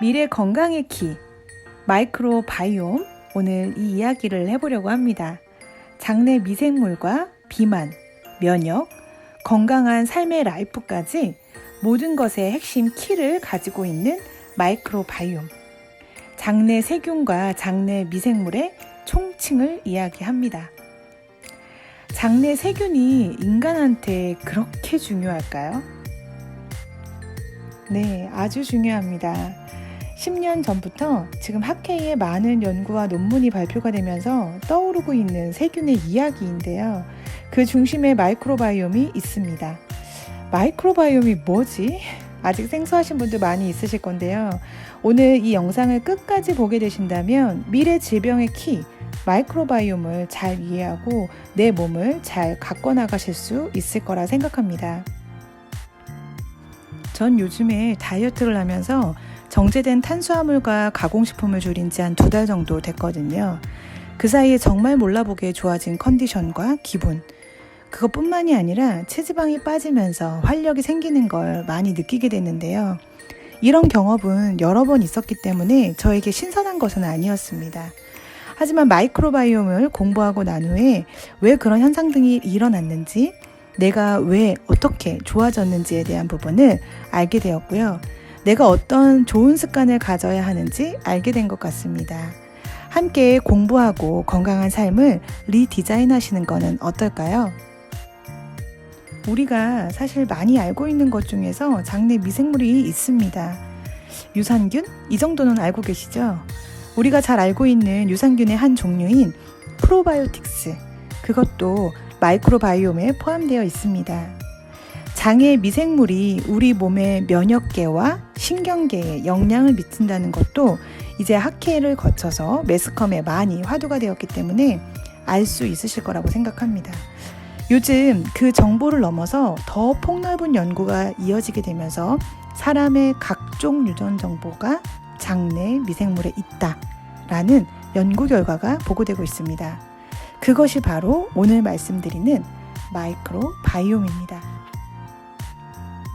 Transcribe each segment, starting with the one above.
미래 건강의 키, 마이크로바이옴, 오늘 이 이야기를 해보려고 합니다. 장내 미생물과 비만, 면역, 건강한 삶의 라이프까지 모든 것의 핵심 키를 가지고 있는 마이크로바이옴. 장내 세균과 장내 미생물의 총칭을 이야기합니다. 장내 세균이 인간한테 그렇게 중요할까요? 네, 아주 중요합니다. 10년 전부터 지금 학회에 많은 연구와 논문이 발표가 되면서 떠오르고 있는 세균의 이야기인데요. 그 중심에 마이크로바이옴이 있습니다. 마이크로바이옴이 뭐지? 아직 생소하신 분들 많이 있으실 건데요. 오늘 이 영상을 끝까지 보게 되신다면 미래 질병의 키, 마이크로바이옴을 잘 이해하고 내 몸을 잘 가꿔나가실 수 있을 거라 생각합니다. 전 요즘에 다이어트를 하면서 정제된 탄수화물과 가공식품을 줄인 지 한 2달 정도 됐거든요. 그 사이에 정말 몰라보게 좋아진 컨디션과 기분, 그것뿐만이 아니라 체지방이 빠지면서 활력이 생기는 걸 많이 느끼게 됐는데요. 이런 경험은 여러 번 있었기 때문에 저에게 신선한 것은 아니었습니다. 하지만 마이크로바이옴을 공부하고 난 후에 왜 그런 현상 등이 일어났는지, 내가 왜 어떻게 좋아졌는지에 대한 부분을 알게 되었고요. 내가 어떤 좋은 습관을 가져야 하는지 알게 된 것 같습니다. 함께 공부하고 건강한 삶을 리디자인하시는 것은 어떨까요? 우리가 사실 많이 알고 있는 것 중에서 장내 미생물이 있습니다. 유산균? 이 정도는 알고 계시죠? 우리가 잘 알고 있는 유산균의 한 종류인 프로바이오틱스, 그것도 마이크로바이옴에 포함되어 있습니다. 장의 미생물이 우리 몸의 면역계와 신경계에 영향을 미친다는 것도 이제 학회를 거쳐서 매스컴에 많이 화두가 되었기 때문에 알 수 있으실 거라고 생각합니다. 요즘 그 정보를 넘어서 더 폭넓은 연구가 이어지게 되면서 사람의 각종 유전 정보가 장내 미생물에 있다라는 연구 결과가 보고되고 있습니다. 그것이 바로 오늘 말씀드리는 마이크로바이옴입니다.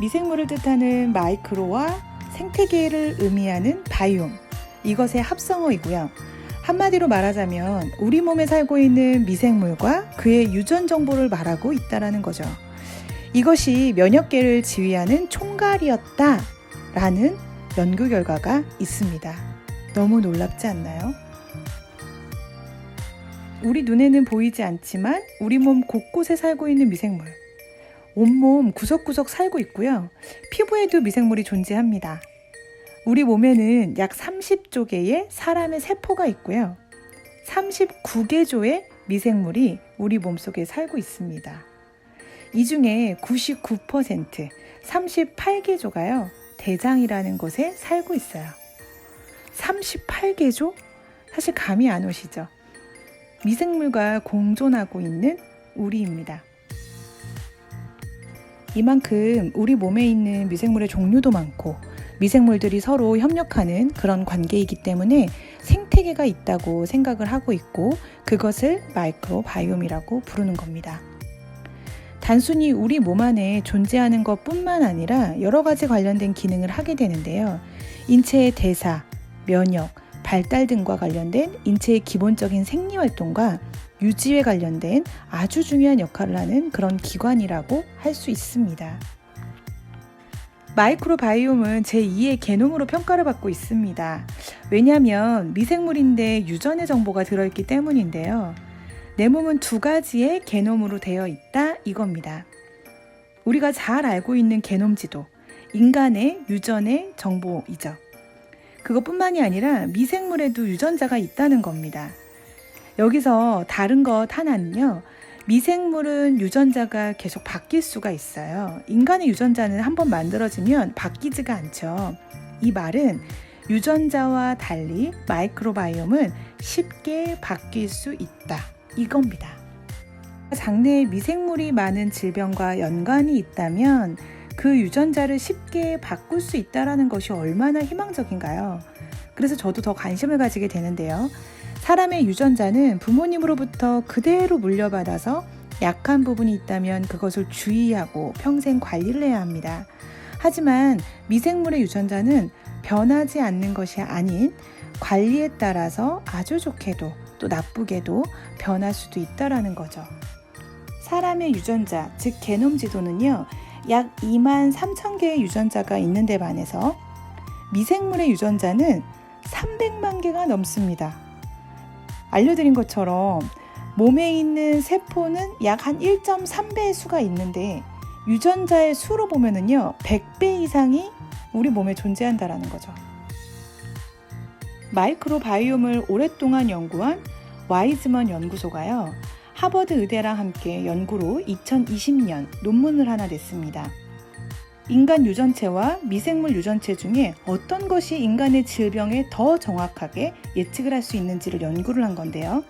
미생물을 뜻하는 마이크로와 생태계를 의미하는 바이옴, 이것의 합성어이고요. 한마디로 말하자면 우리 몸에 살고 있는 미생물과 그의 유전 정보를 말하고 있다는 거죠. 이것이 면역계를 지휘하는 총괄이었다라는 연구 결과가 있습니다. 너무 놀랍지 않나요? 우리 눈에는 보이지 않지만 우리 몸 곳곳에 살고 있는 미생물, 온몸 구석구석 살고 있고요. 피부에도 미생물이 존재합니다. 우리 몸에는 약 30조 개의 사람의 세포가 있고요. 39개 조의 미생물이 우리 몸속에 살고 있습니다. 이 중에 99%, 38개 조가요, 대장이라는 곳에 살고 있어요. 38개 조? 사실 감이 안 오시죠? 미생물과 공존하고 있는 우리입니다. 이만큼 우리 몸에 있는 미생물의 종류도 많고 미생물들이 서로 협력하는 그런 관계이기 때문에 생태계가 있다고 생각을 하고 있고, 그것을 마이크로바이옴이라고 부르는 겁니다. 단순히 우리 몸 안에 존재하는 것뿐만 아니라 여러 가지 관련된 기능을 하게 되는데요. 인체의 대사, 면역, 발달 등과 관련된 인체의 기본적인 생리활동과 유지에 관련된 아주 중요한 역할을 하는 그런 기관이라고 할 수 있습니다. 마이크로바이옴은 제2의 게놈으로 평가를 받고 있습니다. 왜냐하면 미생물인데 유전의 정보가 들어있기 때문인데요. 내 몸은 2가지의 게놈으로 되어 있다, 이겁니다. 우리가 잘 알고 있는 게놈 지도, 인간의 유전의 정보이죠. 그것뿐만이 아니라 미생물에도 유전자가 있다는 겁니다. 여기서 다른 것 하나는요, 미생물은 유전자가 계속 바뀔 수가 있어요. 인간의 유전자는 한번 만들어지면 바뀌지가 않죠. 이 말은 유전자와 달리 마이크로바이옴은 쉽게 바뀔 수 있다, 이겁니다. 장내에 미생물이 많은 질병과 연관이 있다면 그 유전자를 쉽게 바꿀 수 있다는 것이 얼마나 희망적인가요? 그래서 저도 더 관심을 가지게 되는데요. 사람의 유전자는 부모님으로부터 그대로 물려받아서 약한 부분이 있다면 그것을 주의하고 평생 관리를 해야 합니다. 하지만 미생물의 유전자는 변하지 않는 것이 아닌 관리에 따라서 아주 좋게도 또 나쁘게도 변할 수도 있다라는 거죠. 사람의 유전자, 즉 게놈 지도는요, 약 23,000개의 유전자가 있는데 반해서 미생물의 유전자는 300만 개가 넘습니다. 알려드린 것처럼 몸에 있는 세포는 약 한 1.3배의 수가 있는데 유전자의 수로 보면은요 100배 이상이 우리 몸에 존재한다라는 거죠. 마이크로바이옴을 오랫동안 연구한 와이즈먼 연구소가요, 하버드 의대랑 함께 연구로 2020년 논문을 하나 냈습니다. 인간 유전체와 미생물 유전체 중에 어떤 것이 인간의 질병에 더 정확하게 예측을 할 수 있는지를 연구를 한 건데요.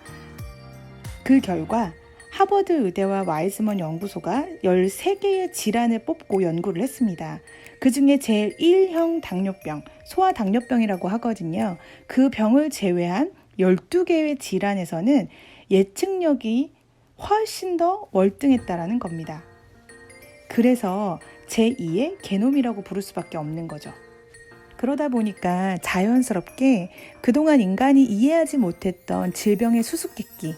그 결과 하버드 의대와 와이즈먼 연구소가 13개의 질환을 뽑고 연구를 했습니다. 그 중에 제일 1형 당뇨병, 소아당뇨병이라고 하거든요. 그 병을 제외한 12개의 질환에서는 예측력이 훨씬 더 월등했다라는 겁니다. 그래서 제2의 게놈이라고 부를 수밖에 없는 거죠. 그러다 보니까 자연스럽게 그동안 인간이 이해하지 못했던 질병의 수수께끼,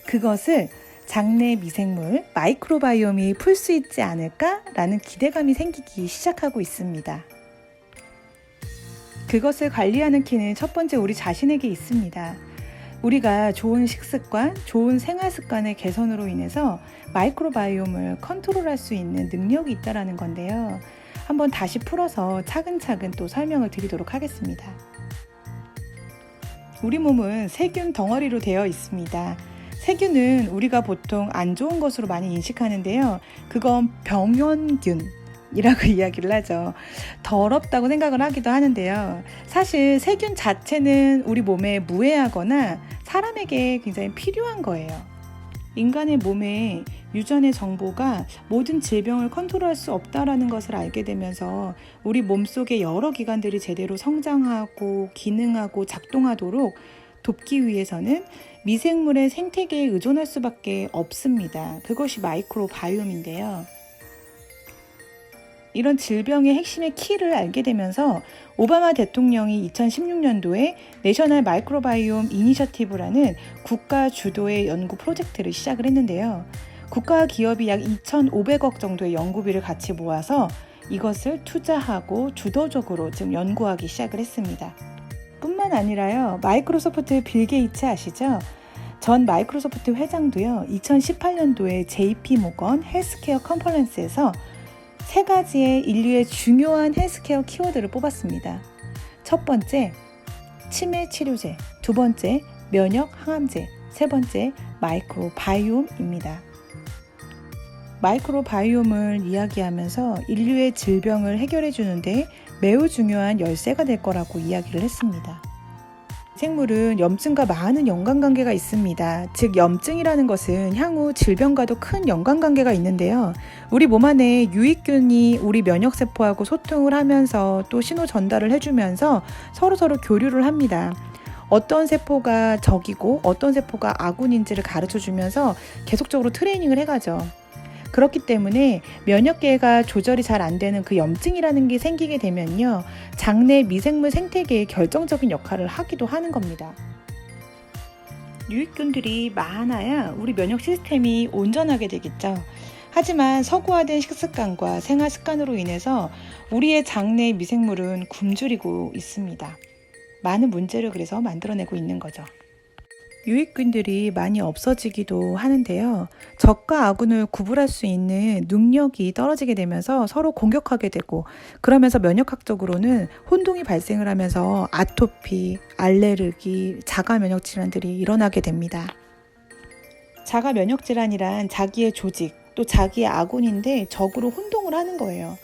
그것을 장내 미생물, 마이크로바이옴이 풀 수 있지 않을까라는 기대감이 생기기 시작하고 있습니다. 그것을 관리하는 키는 첫 번째 우리 자신에게 있습니다. 우리가 좋은 식습관, 좋은 생활습관의 개선으로 인해서 마이크로바이옴을 컨트롤할 수 있는 능력이 있다는 건데요. 한번 다시 풀어서 차근차근 또 설명을 드리도록 하겠습니다. 우리 몸은 세균 덩어리로 되어 있습니다. 세균은 우리가 보통 안 좋은 것으로 많이 인식하는데요. 그건 병원균이라고 이야기를 하죠. 더럽다고 생각을 하기도 하는데요. 사실 세균 자체는 우리 몸에 무해하거나 사람에게 굉장히 필요한 거예요. 인간의 몸에 유전의 정보가 모든 질병을 컨트롤할 수 없다라는 것을 알게 되면서 우리 몸속의 여러 기관들이 제대로 성장하고 기능하고 작동하도록 돕기 위해서는 미생물의 생태계에 의존할 수밖에 없습니다. 그것이 마이크로바이옴인데요. 이런 질병의 핵심의 키를 알게 되면서 오바마 대통령이 2016년도에 내셔널 마이크로바이옴 이니셔티브라는 국가 주도의 연구 프로젝트를 시작을 했는데요. 국가와 기업이 약 2,500억 정도의 연구비를 같이 모아서 이것을 투자하고 주도적으로 지금 연구하기 시작을 했습니다. 뿐만 아니라요, 마이크로소프트 빌 게이츠 아시죠? 전 마이크로소프트 회장도요, 2018년도에 JP 모건 헬스케어 컨퍼런스에서 3가지의 인류의 중요한 헬스케어 키워드를 뽑았습니다. 첫 번째, 치매 치료제, 두 번째, 면역 항암제, 세 번째, 마이크로바이옴입니다. 마이크로바이옴을 이야기하면서 인류의 질병을 해결해 주는데 매우 중요한 열쇠가 될 거라고 이야기를 했습니다. 생물은 염증과 많은 연관관계가 있습니다. 즉 염증이라는 것은 향후 질병과도 큰 연관관계가 있는데요. 우리 몸 안에 유익균이 우리 면역세포하고 소통을 하면서 또 신호 전달을 해주면서 서로 교류를 합니다. 어떤 세포가 적이고 어떤 세포가 아군인지를 가르쳐주면서 계속적으로 트레이닝을 해가죠. 그렇기 때문에 면역계가 조절이 잘 안 되는 그 염증이라는 게 생기게 되면요, 장내 미생물 생태계에 결정적인 역할을 하기도 하는 겁니다. 유익균들이 많아야 우리 면역 시스템이 온전하게 되겠죠. 하지만 서구화된 식습관과 생활습관으로 인해서 우리의 장내 미생물은 굶주리고 있습니다. 많은 문제를 그래서 만들어내고 있는 거죠. 유익균들이 많이 없어지기도 하는데요. 적과 아군을 구분할 수 있는 능력이 떨어지게 되면서 서로 공격하게 되고, 그러면서 면역학적으로는 혼동이 발생을 하면서 아토피, 알레르기, 자가 면역 질환들이 일어나게 됩니다. 자가 면역 질환이란 자기의 조직, 또 자기의 아군인데 적으로 혼동을 하는 거예요.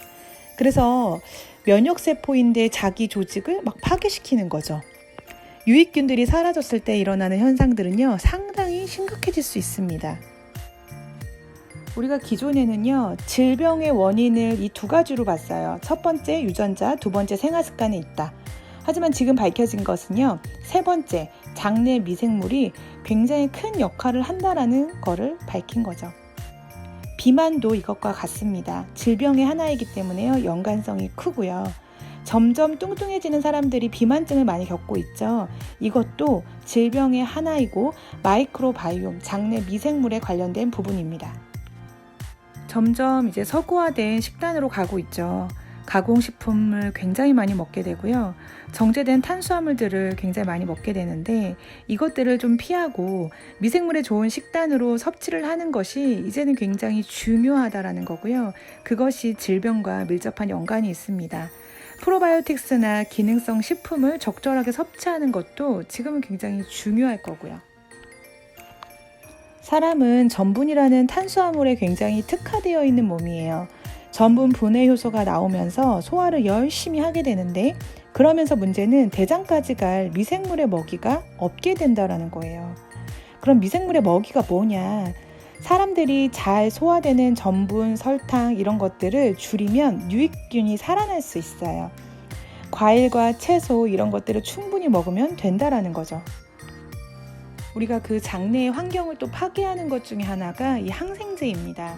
그래서 면역세포인데 자기 조직을 막 파괴시키는 거죠. 유익균들이 사라졌을 때 일어나는 현상들은요, 상당히 심각해질 수 있습니다. 우리가 기존에는요, 질병의 원인을 이 2가지로 봤어요. 첫 번째 유전자, 두 번째 생활습관에 있다. 하지만 지금 밝혀진 것은요, 세 번째 장내 미생물이 굉장히 큰 역할을 한다라는 거를 밝힌 거죠. 비만도 이것과 같습니다. 질병의 하나이기 때문에요, 연관성이 크고요. 점점 뚱뚱해지는 사람들이 비만증을 많이 겪고 있죠. 이것도 질병의 하나이고 마이크로바이옴, 장내 미생물에 관련된 부분입니다. 점점 이제 서구화된 식단으로 가고 있죠. 가공식품을 굉장히 많이 먹게 되고요. 정제된 탄수화물들을 굉장히 많이 먹게 되는데 이것들을 좀 피하고 미생물에 좋은 식단으로 섭취를 하는 것이 이제는 굉장히 중요하다라는 거고요. 그것이 질병과 밀접한 연관이 있습니다. 프로바이오틱스나 기능성 식품을 적절하게 섭취하는 것도 지금은 굉장히 중요할 거고요. 사람은 전분이라는 탄수화물에 굉장히 특화되어 있는 몸이에요. 전분 분해 효소가 나오면서 소화를 열심히 하게 되는데 그러면서 문제는 대장까지 갈 미생물의 먹이가 없게 된다는 거예요. 그럼 미생물의 먹이가 뭐냐? 사람들이 잘 소화되는 전분, 설탕 이런 것들을 줄이면 유익균이 살아날 수 있어요. 과일과 채소 이런 것들을 충분히 먹으면 된다라는 거죠. 우리가 그 장내의 환경을 또 파괴하는 것 중에 하나가 이 항생제입니다.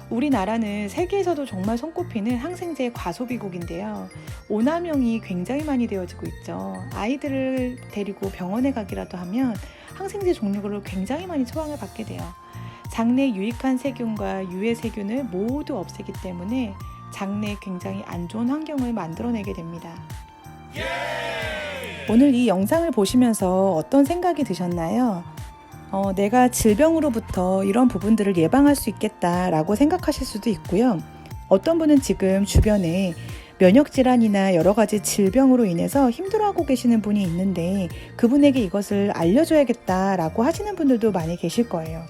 우리나라는 세계에서도 정말 손꼽히는 항생제 과소비국인데요. 오남용이 굉장히 많이 되어지고 있죠. 아이들을 데리고 병원에 가기라도 하면 항생제 종류를 굉장히 많이 처방을 받게 돼요. 장내 유익한 세균과 유해 세균을 모두 없애기 때문에 장내에 굉장히 안 좋은 환경을 만들어내게 됩니다. 오늘 이 영상을 보시면서 어떤 생각이 드셨나요? 내가 질병으로부터 이런 부분들을 예방할 수 있겠다라고 생각하실 수도 있고요. 어떤 분은 지금 주변에 면역질환이나 여러 가지 질병으로 인해서 힘들어하고 계시는 분이 있는데 그분에게 이것을 알려줘야겠다라고 하시는 분들도 많이 계실 거예요.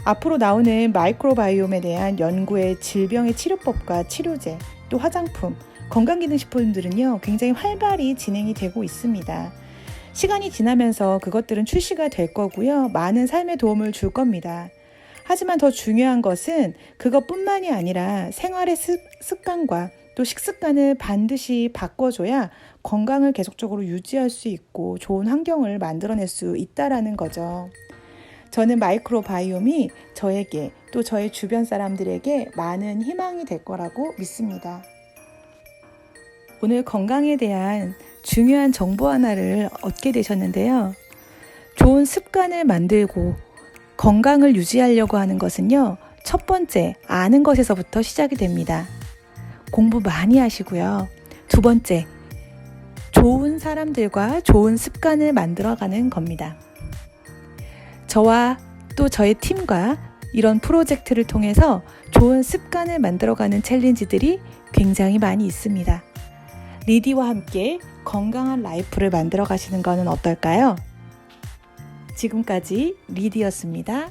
앞으로 나오는 마이크로바이옴에 대한 연구의 질병의 치료법과 치료제, 또 화장품, 건강기능식품들은요 굉장히 활발히 진행이 되고 있습니다. 시간이 지나면서 그것들은 출시가 될 거고요. 많은 삶에 도움을 줄 겁니다. 하지만 더 중요한 것은 그것뿐만이 아니라 생활의 습관과 또 식습관을 반드시 바꿔줘야 건강을 계속적으로 유지할 수 있고 좋은 환경을 만들어낼 수 있다라는 거죠. 저는 마이크로바이옴이 저에게 또 저의 주변 사람들에게 많은 희망이 될 거라고 믿습니다. 오늘 건강에 대한 중요한 정보 하나를 얻게 되셨는데요. 좋은 습관을 만들고 건강을 유지하려고 하는 것은요. 첫 번째, 아는 것에서부터 시작이 됩니다. 공부 많이 하시고요. 두 번째, 좋은 사람들과 좋은 습관을 만들어가는 겁니다. 저와 또 저의 팀과 이런 프로젝트를 통해서 좋은 습관을 만들어가는 챌린지들이 굉장히 많이 있습니다. 리디와 함께 건강한 라이프를 만들어 가시는 것은 어떨까요? 지금까지 리디였습니다.